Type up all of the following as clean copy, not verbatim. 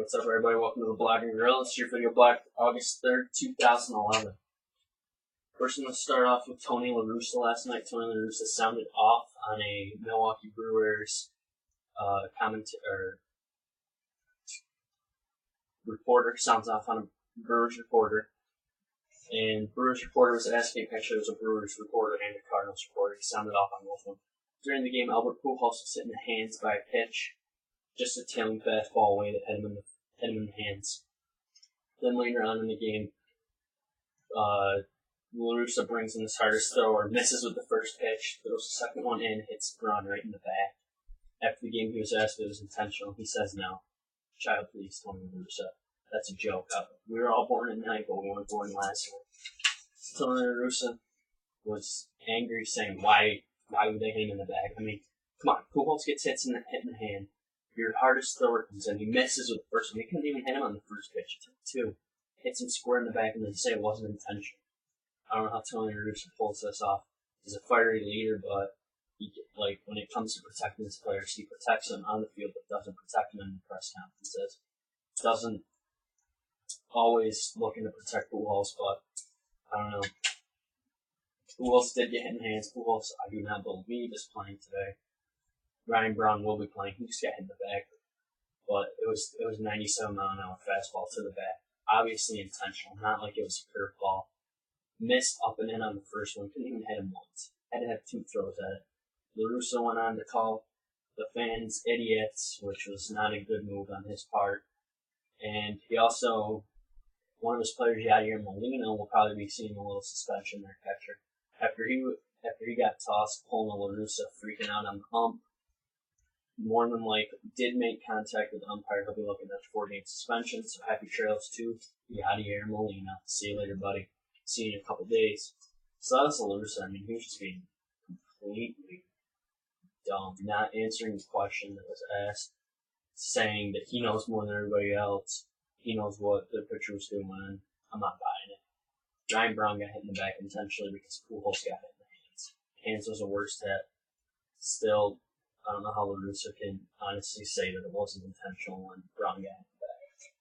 What's up, everybody? Welcome to the Blog and Grill. It's your video blog, August 3rd, 2011. First, I'm going to start off with Tony Larussa last night. Tony Larussa sounded off on a Milwaukee Brewers reporter. Sounds off on a Brewers reporter. And Brewers reporter was asking, actually it was a Brewers reporter and a Cardinals reporter. He sounded off on both of them. During the game, Albert Pujols was hitting the hands by a pitch. Just a tailing fastball away that hit him in the hands. Then later on in the game, Larussa brings in his hardest thrower, misses with the first pitch, throws the second one in, hits Braun right in the back. After the game, he was asked if it was intentional. He says no. Child please, Tony Larussa. That's a joke. We were all born at night, but we weren't born last night. Tony Larussa was angry, saying, why would they hit him in the back? I mean, come on, Pujols gets hit in the hand. Your hardest thrower comes in. He misses with the first one. He couldn't even hit him on the first pitch. It took two. Hits him square in the back and then say it wasn't intentional. I don't know how Tony Larussa pulls this off. He's a fiery leader, but when it comes to protecting his players, he protects them on the field but doesn't protect them in the press conferences. Doesn't always looking to protect Pujols, but I don't know. Pujols did get hit in the hands. Pujols, I do not believe, is playing today. Ryan Braun will be playing. He just got hit in the back. But it was 97-mile-an-hour fastball to the back. Obviously intentional, not like it was a curveball. Missed up and in on the first one. Couldn't even hit him once. Had to have two throws at it. Larussa went on to call the fans idiots, which was not a good move on his part. And he also, one of his players, Yadier Molina, will probably be seeing a little suspension there, catcher. After he got tossed, pulling Larussa, freaking out on the hump. More than likely did make contact with the umpire. He'll be looking at 4-game suspension. So happy trails to Yadier Molina. See you later, buddy. See you in a couple days. So that was Larussa. I mean, he was just being completely dumb, not answering the question that was asked, saying that he knows more than everybody else. He knows what the pitcher was doing. I'm not buying it. Ryan Braun got hit in the back intentionally because Pujols got hit in the hands. Hands was a worst hit. Still, I don't know how Larussa can honestly say that it wasn't intentional when Braun got hit in the back.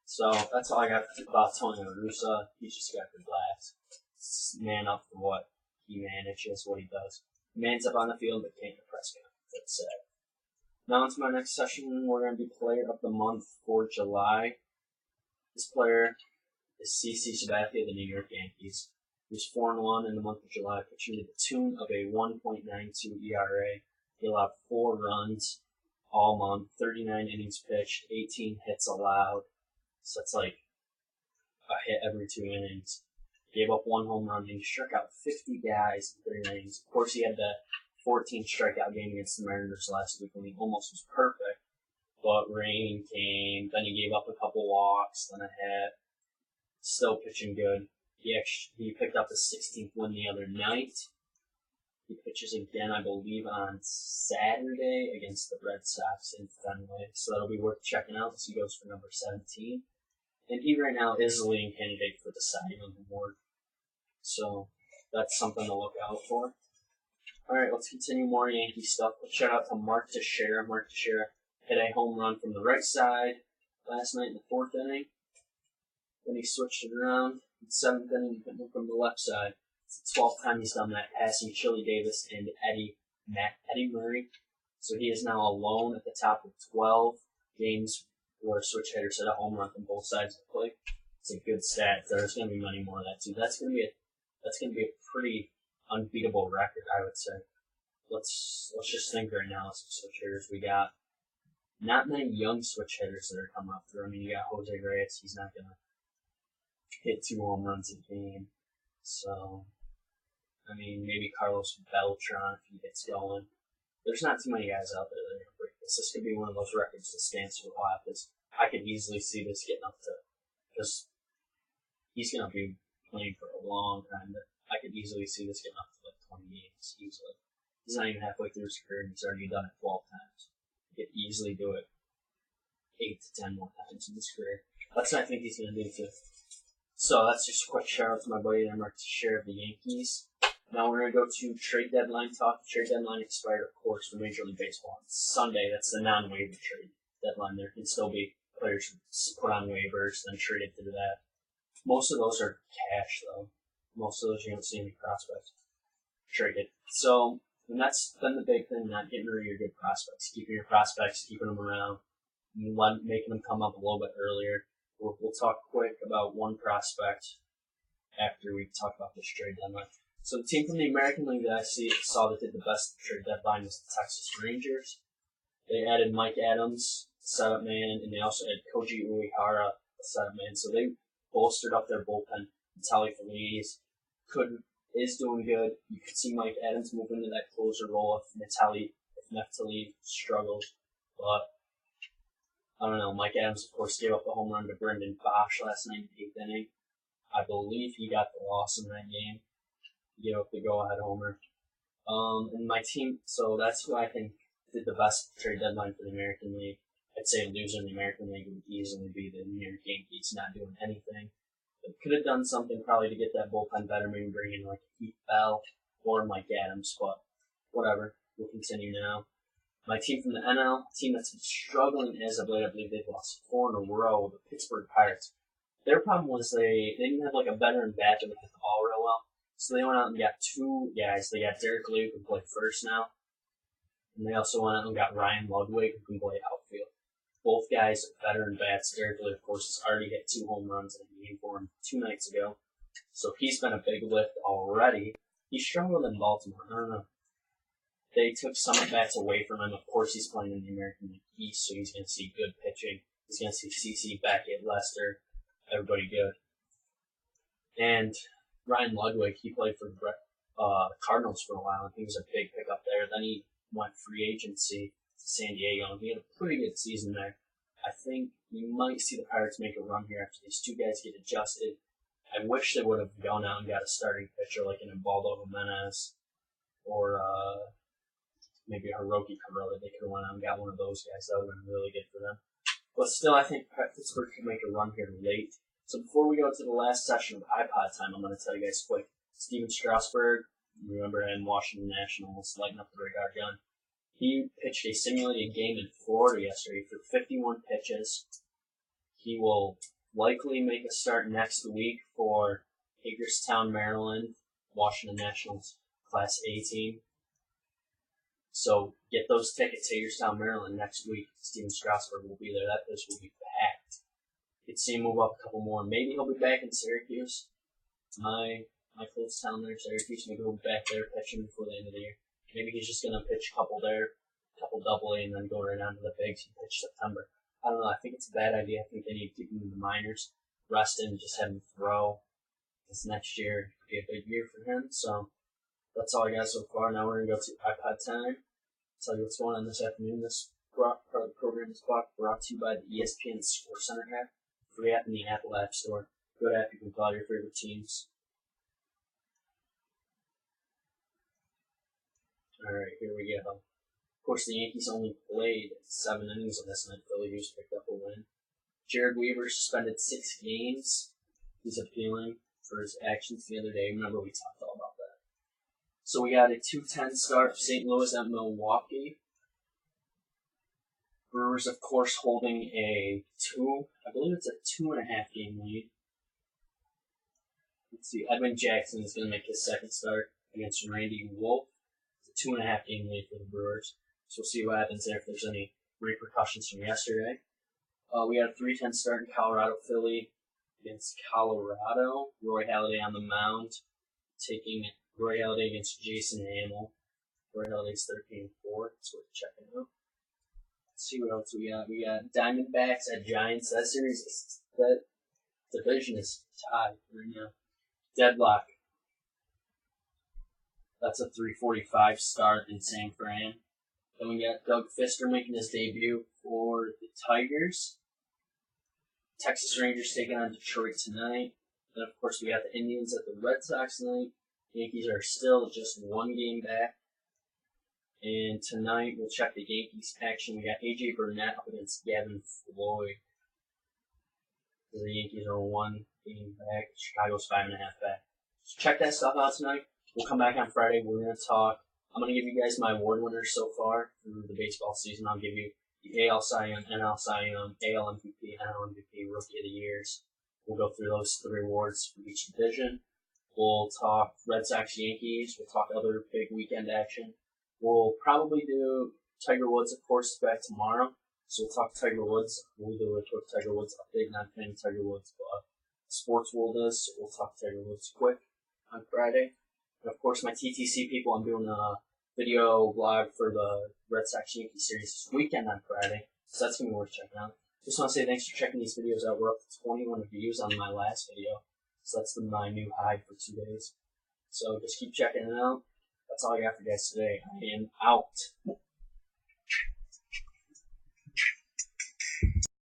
So that's all I got about Tony Larussa. He's just got good laughs. Man up for what he manages, what he does. Man's up on the field, but can't get press conference. That's sad. Now on to my next session. We're going to do Player of the Month for July. This player is CC Sabathia of the New York Yankees. He was 4-1 in the month of July, pitching to the tune of a 1.92 ERA. He allowed 4 runs all month, 39 innings pitched, 18 hits allowed. So that's like a hit every 2 innings. Gave up 1 home run, and he struck out 50 guys in 39 innings. Of course, he had the 14 strikeout game against the Mariners last week when he almost was perfect. But rain came, then he gave up a couple walks, then a hit. Still pitching good. He picked up his 16th win the other night. He pitches again, I believe, on Saturday against the Red Sox in Fenway. So that'll be worth checking out as he goes for number 17. And he right now is the leading candidate for the Cy Young Award. So that's something to look out for. Alright, let's continue more Yankee stuff. Let's shout out to Mark Teixeira. Mark Teixeira hit a home run from the right side last night in the 4th inning. Then he switched it around. In the 7th inning, he hit one from the left side. It's the 12th time he's done that, passing Chili Davis and Eddie Murray. So he is now alone at the top of 12 games where a switch hitter hit a home run from both sides of the plate. It's a good stat. There's going to be many more of that too. That's going to be a pretty unbeatable record, I would say. Let's just think right now of some switch hitters we got. Not many young switch hitters that are coming up through. I mean, you got Jose Reyes. He's not going to hit 2 home runs a game. So, I mean, maybe Carlos Beltran if he gets going. There's not too many guys out there that are going to break this. This could be one of those records that stands for a while because I could easily see this getting up to, because he's going to be playing for a long time. But I could easily see this getting up to like 20 games easily. He's not even halfway through his career and he's already done it 12 times. He could easily do it 8 to 10 more times in his career. That's what I think he's going to do too. So that's just a quick shout out to my buddy there, Mark Teixeira of the Yankees. Now we're going to go to trade deadline talk. The trade deadline expired, of course, for Major League Baseball on Sunday. That's the non-waiver trade deadline. There can still be players put on waivers, then traded through that. Most of those are cash, though. Most of those you don't see any prospects traded. So, and that's been the big thing, not getting rid of your good prospects. Keeping your prospects, keeping them around, making them come up a little bit earlier. We'll talk quick about one prospect after we talk about this trade deadline. So the team from the American League that I saw that did the best trade deadline was the Texas Rangers. They added Mike Adams, setup man, and they also added Koji Uehara, setup man. So they bolstered up their bullpen. Vitaly Feliz is doing good. You could see Mike Adams move into that closer role if Neftali struggles. But I don't know. Mike Adams, of course, gave up the home run to Brendan Bosch last night in the 8th inning. I believe he got the loss in that game. He gave up the go-ahead homer. And my team, so that's who I think did the best trade deadline for the American League. I'd say a loser in the American League would easily be the New York Yankees, not doing anything. They could have done something probably to get that bullpen better, maybe bring in like Heath Bell or Mike Adams, but whatever. We'll continue now. My team from the NL, a team that's been struggling as of late, I believe they've lost 4 in a row, the Pittsburgh Pirates. Their problem was they didn't have like a veteran bat that would hit the ball real well. So they went out and got 2 guys. They got Derek Lee, who can play first now. And they also went out and got Ryan Ludwig, who can play outfield. Both guys are veteran bats. Derek Lee, of course, has already hit 2 home runs in a game for him 2 nights ago. So he's been a big lift already. He struggled in Baltimore. I don't know. They took some at bats away from him. Of course, he's playing in the American League East, so he's going to see good pitching. He's going to see CC back at Lester. Everybody good. And Ryan Ludwig, he played for the Cardinals for a while, and he was a big pickup there. Then he went free agency to San Diego, and he had a pretty good season there. I think you might see the Pirates make a run here after these 2 guys get adjusted. I wish they would have gone out and got a starting pitcher like an Ubaldo Jimenez or maybe a Hiroki Kuroda. They could have went out and got one of those guys. That would have been really good for them. But still, I think Pittsburgh could make a run here late. So before we go to the last session of iPod Time, I'm going to tell you guys quick. Steven Strasburg, remember in Washington Nationals, lighting up the radar gun. He pitched a simulated game in Florida yesterday for 51 pitches. He will likely make a start next week for Hagerstown, Maryland, Washington Nationals Class A team. So get those tickets, Hagerstown, Maryland, next week. Steven Strasburg will be there. That place will be packed. You'd see him move up a couple more. Maybe he'll be back in Syracuse. My close town there, Syracuse. Maybe he'll be back there pitching before the end of the year. Maybe he's just going to pitch a couple there, a couple double-A, and then go right down to the bigs and pitch September. I don't know. I think it's a bad idea. I think they need to keep him in the minors, rest him, just have him throw. This next year could be a big year for him. So that's all I got so far. Now we're going to go to iPod Time. Tell you what's going on this afternoon. This program is brought to you by the ESPN Sports Center app. Free app in the Apple App Store. Good app. You can follow your favorite teams. Alright, here we go. Of course, the Yankees only played 7 innings on this night. Philly Hughes picked up a win. Jared Weaver suspended 6 games. He's appealing for his actions the other day. Remember, we talked all about that. So we got a 2-10 start for St. Louis at Milwaukee. Brewers, of course, holding a 2.5 game lead. Let's see, Edwin Jackson is going to make his second start against Randy Wolf. It's a 2.5 game lead for the Brewers. So we'll see what happens there, if there's any repercussions from yesterday. We had a 3-10 start in Colorado. Philly against Colorado. Roy Halladay on the mound, taking Roy Halladay against Jason Hamill. Roy Halladay's 13-4. That's worth checking out. Let's see what else we got. We got Diamondbacks at Giants. That division is tied right now. Deadlock. That's a 3:45 start in San Fran. Then we got Doug Fister making his debut for the Tigers. Texas Rangers taking on Detroit tonight. Then, of course, we got the Indians at the Red Sox tonight. Yankees are still just 1 game back. And tonight, we'll check the Yankees action. We got A.J. Burnett up against Gavin Floyd. The Yankees are 1 game back. Chicago's 5.5 back. So check that stuff out tonight. We'll come back on Friday. We're going to talk. I'm going to give you guys my award winners so far through the baseball season. I'll give you the AL Cy Young, NL Cy Young, AL MVP, NL MVP, Rookie of the Years. We'll go through those 3 awards for each division. We'll talk Red Sox, Yankees. We'll talk other big weekend action. We'll probably do Tiger Woods, of course, back tomorrow. So we'll talk Tiger Woods. We'll do a quick Tiger Woods update, not playing Tiger Woods, but sports world is. So we'll talk Tiger Woods quick on Friday. And of course, my TTC people, I'm doing a video blog for the Red Sox Yankee series this weekend on Friday. So that's going to be worth checking out. Just want to say thanks for checking these videos out. We're up to 21 views on my last video. So that's my new high for 2 days. So just keep checking it out. That's all I got for you guys today. I am out.